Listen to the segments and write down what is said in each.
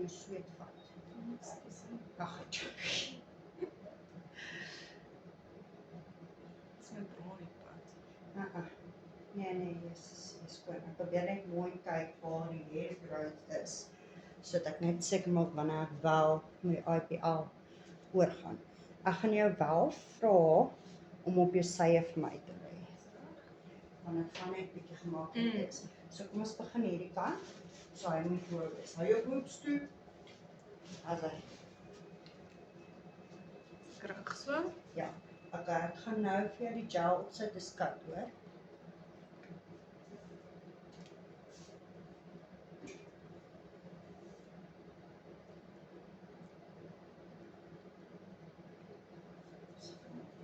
jou sweet vat. Ag, Dis my broniepad. Nee, is goed. Ek probeer net mooi kyk waar die hair growth is, sodat ek net seker maak wanneer ek wel met die IPL oorgaan. Ek gaan jou wel vra om op jou sye vir my te lê. Want ek gaan net bietjie gemaklik wees. So kom ons begin hierdie kant. So hy moet voor wees. Hou jou boobs toe. As hy. Krag so. Ja. Okay, ek gaan nou vir jou die gel opsit, dis koud, hoor.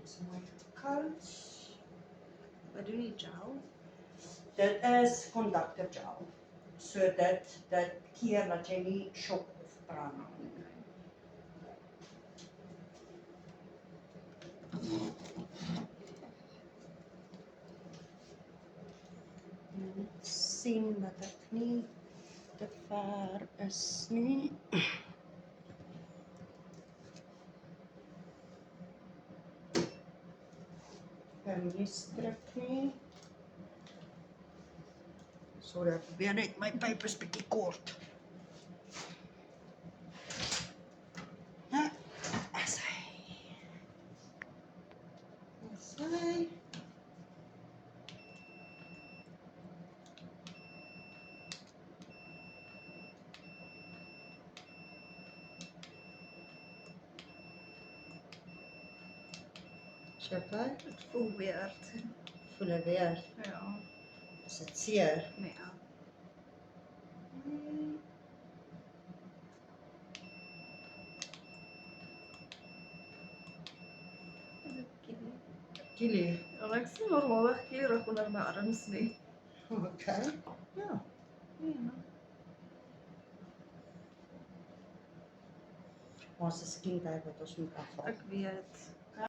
Dis mooi koud. Wat doen die gel? Dit is conductor gel. So dit keer dat jy nie shock of brand nie. Net sien dat ek nie te ver is nie. Kan nie strik nie. Sorry, ek probeer net my pyp is bietjie kort. As hy. Okay. Dit voel weird. Voel dit weer? Ja. Is dit seer? Nee. Kili. Ja, ek sien normaalweg kleurig onder my arms nie. Okay. Ja. Ja. Ons is skien tyd wat ons moet afval. Ek weet.